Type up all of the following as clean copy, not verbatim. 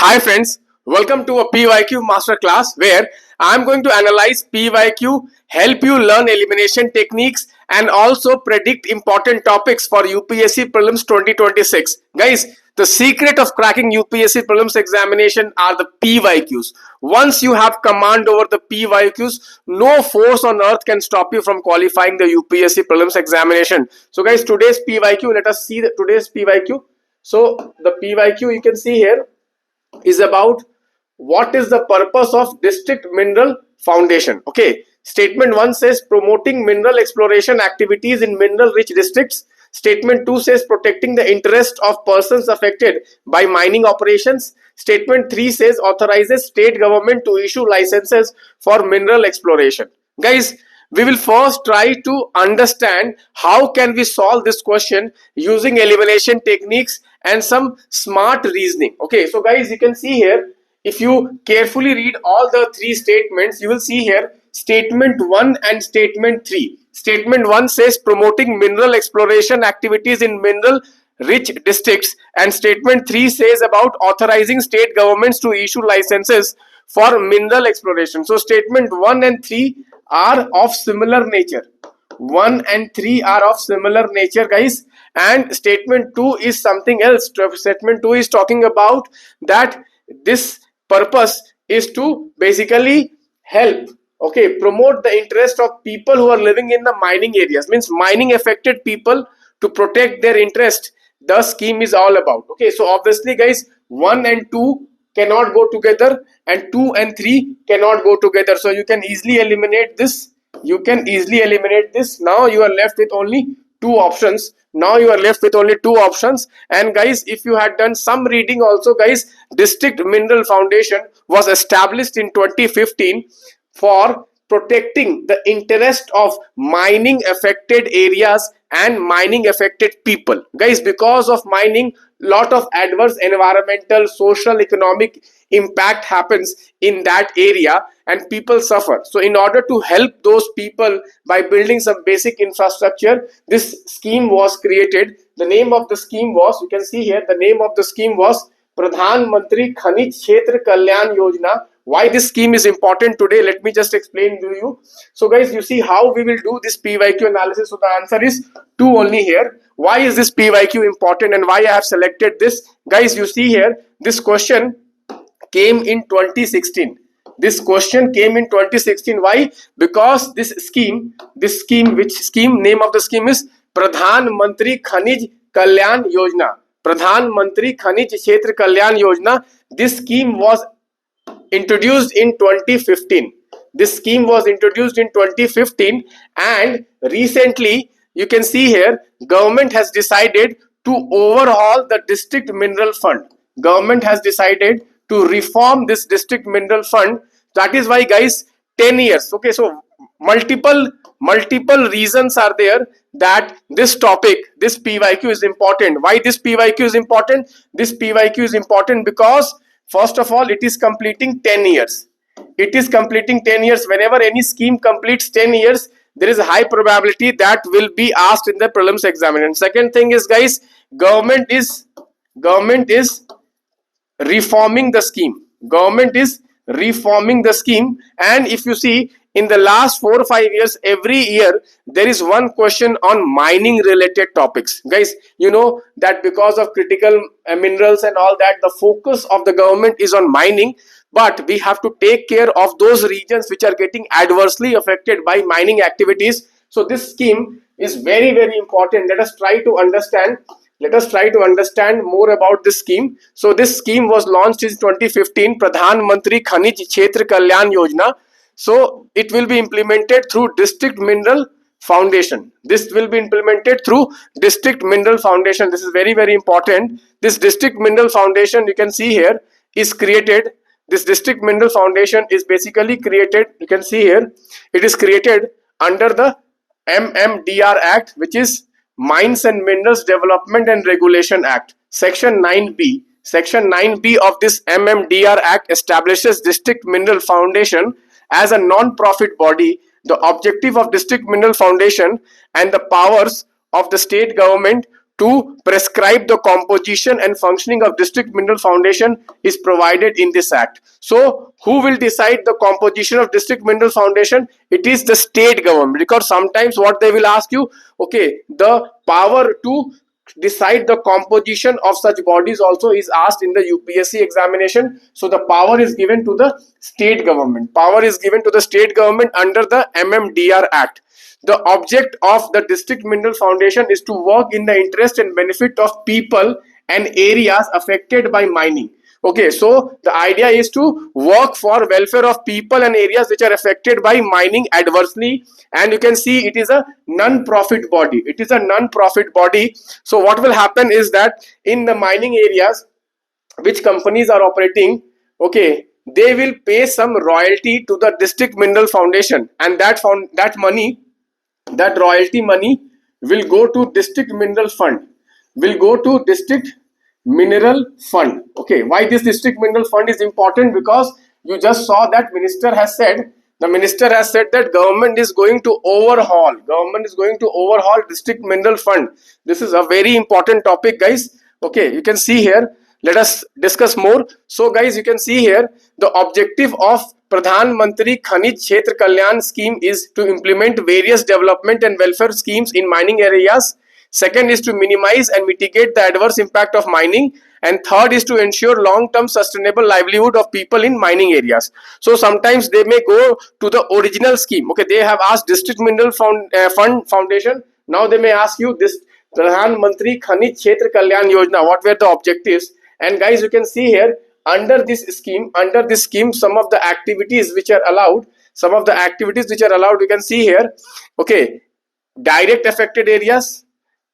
Hi friends, welcome to a PYQ masterclass where I am going to analyze PYQ, help you learn elimination techniques and also predict important topics for UPSC Prelims 2026. Guys, the secret of cracking UPSC Prelims examination are the PYQs. Once you have command over the PYQs, no force on earth can stop you from qualifying the UPSC Prelims examination. So guys, today's PYQ, let us see today's PYQ. So the PYQ you can see here is about what is the purpose of district mineral foundation. Okay, statement 1 says promoting mineral exploration activities in mineral rich districts. Statement 2 says protecting the interest of persons affected by mining operations. Statement 3 says authorizes state government to issue licenses for mineral exploration. Guys, we will first try to understand how can we solve this question using elimination techniques and some smart reasoning. Okay, so guys, you can see here, if you carefully read all the three statements, you will see here statement 1 and statement 3. Statement 1 says promoting mineral exploration activities in mineral rich districts, and statement 3 says about authorizing state governments to issue licenses for mineral exploration. So statement 1 and 3 are of similar nature. 1 and 3 are of similar nature, guys, and statement 2 is something else. Statement 2 is talking about that this purpose is to basically help, okay, promote the interest of people who are living in the mining areas, means mining affected people, to protect their interest. The scheme is all about. Okay, so obviously guys, 1 and 2 cannot go together and 2 and 3 cannot go together, so you can easily eliminate this. Now you are left with only two options. And guys, if you had done some reading also, guys, district mineral foundation was established in 2015 for protecting the interest of mining affected areas and mining affected people. Guys, because of mining, lot of adverse environmental, social, economic impact happens in that area and people suffer. So in order to help those people by building some basic infrastructure, this scheme was created. The name of the scheme was, you can see here, the name of the scheme was Pradhan Mantri Khanij Kshetra Kalyan Yojana. Why this scheme is important today, let me just explain to you. So guys, you see how we will do this PYQ analysis. So the answer is 2 only here. Why is this PYQ important and why I have selected this? Guys, you see here, this question came in 2016. Why? Because this scheme, name of the scheme is Pradhan Mantri Khanij Kalyan Yojana. Pradhan Mantri Khanij Kshetra Kalyan Yojana. This scheme was introduced in 2015. And recently, you can see here, government has decided to overhaul the district mineral fund. Government has decided to reform this district mineral fund. That is why, guys, 10 years. Okay, so multiple reasons are there that this topic, this PYQ is important. Why this PYQ is important? This PYQ is important because first of all, it is completing 10 years. Whenever any scheme completes 10 years, there is a high probability that will be asked in the prelims examination. Second thing is, guys, government is reforming the scheme. And if you see, in the last 4 or 5 years, every year there is one question on mining related topics. Guys, you know that because of critical minerals and all that, the focus of the government is on mining, but we have to take care of those regions which are getting adversely affected by mining activities. So this scheme is very, very important. Let us try to understand more about this scheme. So this scheme was launched in 2015, Pradhan Mantri Khanij Kshetra Kalyan Yojana. So it will be implemented through district mineral foundation. This is very, very important. This district mineral foundation, you can see here, is created. This district mineral foundation is basically created, you can see here, it is created under the MMDR Act, which is Mines and Minerals Development and Regulation Act. Section 9B. Section 9B of this MMDR Act establishes District Mineral Foundation as a non-profit body. The objective of District Mineral Foundation and the powers of the state government to prescribe the composition and functioning of district mineral foundation is provided in this act. So who will decide the composition of district mineral foundation? It is the state government, because sometimes what they will ask you, okay, the power to decide the composition of such bodies also is asked in the UPSC examination. So the power is given to the state government. Power is given to the state government under the MMDR Act. The object of the district mineral foundation is to work in the interest and benefit of people and areas affected by mining. Okay, so the idea is to work for welfare of people and areas which are affected by mining adversely. And you can see it is a non-profit body. It is a non-profit body. So what will happen is that in the mining areas which companies are operating, okay, they will pay some royalty to the district mineral foundation, and that royalty money will go to district mineral fund, Okay, why this district mineral fund is important? Because you just saw that the minister has said that government is going to overhaul district mineral fund. This is a very important topic, guys. Okay, you can see here, let us discuss more. So guys, you can see here the objective of Pradhan Mantri Khanij Kshetra Kalyan scheme is to implement various development and welfare schemes in mining areas. Second is to minimize and mitigate the adverse impact of mining, and third is to ensure long-term sustainable livelihood of people in mining areas. So sometimes they may go to the original scheme. Okay, they have asked district mineral fund foundation. Now they may ask you this Pradhan Mantri Khanij Kshetra Kalyan Yojana, what were the objectives? And guys, you can see here under this scheme, some of the activities which are allowed, you can see here, okay, direct affected areas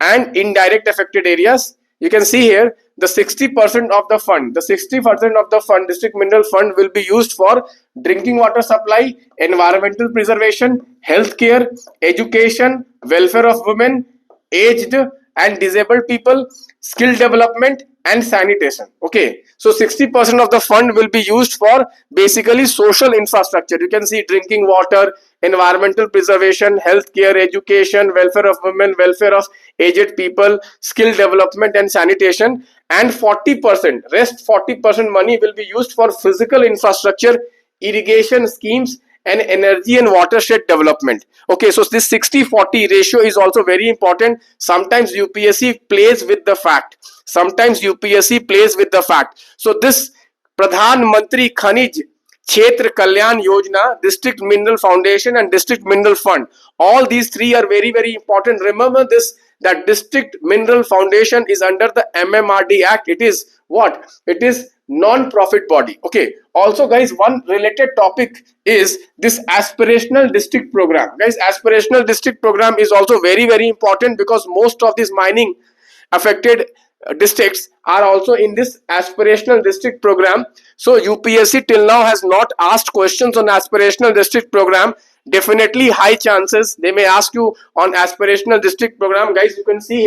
and indirect affected areas. You can see here the 60% of the fund, district mineral fund will be used for drinking water supply, environmental preservation, healthcare, education, welfare of women, aged and disabled people, skill development and sanitation. Okay, so 60% of the fund will be used for basically social infrastructure. You can see drinking water, environmental preservation, healthcare, education, welfare of women, welfare of aged people, skill development and sanitation. And 40% money will be used for physical infrastructure, irrigation schemes and energy and watershed development. Okay, so this 60-40 ratio is also very important. Sometimes UPSC plays with the fact. So this Pradhan Mantri Khanij Kshetra Kalyan Yojana, district mineral foundation and district mineral fund, all these three are very, very important. Remember this, that district mineral foundation is under the MMRD Act. It is what? It is non-profit body. Okay, also guys, one related topic is this aspirational district program. Guys, aspirational district program is also very, very important, because most of these mining affected districts are also in this aspirational district program. So UPSC till now has not asked questions on aspirational district program. Definitely high chances they may ask you on aspirational district program. Guys, you can see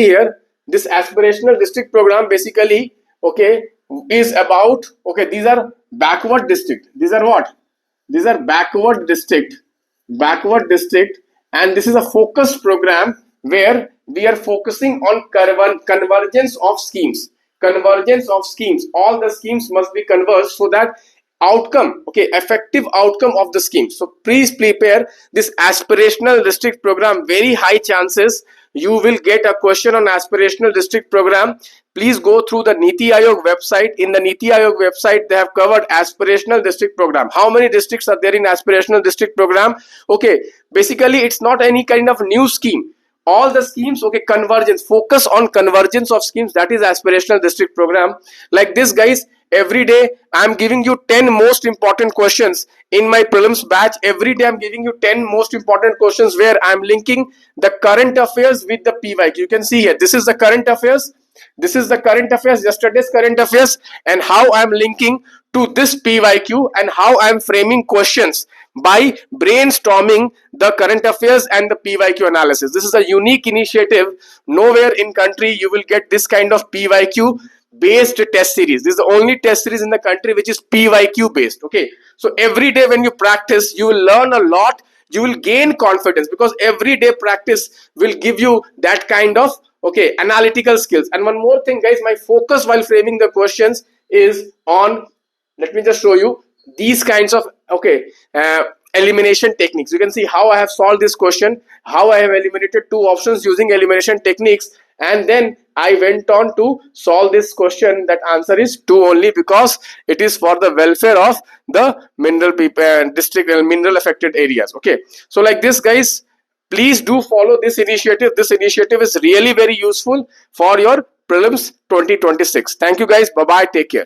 here this aspirational district program basically, okay, is about, okay, these are backward district. These are what? These are backward district, and this is a focused program where we are focusing on convergence of schemes. All the schemes must be converged so that outcome, okay, effective outcome of the scheme. So please prepare this aspirational district program. Very high chances you will get a question on aspirational district program. Please go through the Niti Aayog website. In the Niti Aayog website, they have covered aspirational district program. How many districts are there in aspirational district program? Okay, basically it's not any kind of new scheme. All the schemes, okay, convergence, focus on convergence of schemes, that is aspirational district program. Like this, guys, every day I am giving you 10 most important questions in my prelims batch. Every day I am giving you 10 most important questions where I am linking the current affairs with the PYQ. You can see here, this is the current affairs, yesterday's current affairs, and how I am linking to this PYQ and how I am framing questions by brainstorming the current affairs and the PYQ analysis. This is a unique initiative. Nowhere in country you will get this kind of PYQ based test series. This is the only test series in the country which is PYQ based. Okay, so every day when you practice, you will learn a lot. you will gain confidence, because everyday practice will give you that kind of analytical skills. And one more thing guys, my focus while framing the questions is on, let me just show you these kinds of elimination techniques. You can see how I have solved this question, how I have eliminated two options using elimination techniques, and then I went on to solve this question. That answer is 2 only, because it is for the welfare of the mineral people, district mineral affected areas. Okay, so like this guys, please do follow this initiative. This initiative is really very useful for your prelims 2026. Thank you guys. Bye bye, take care.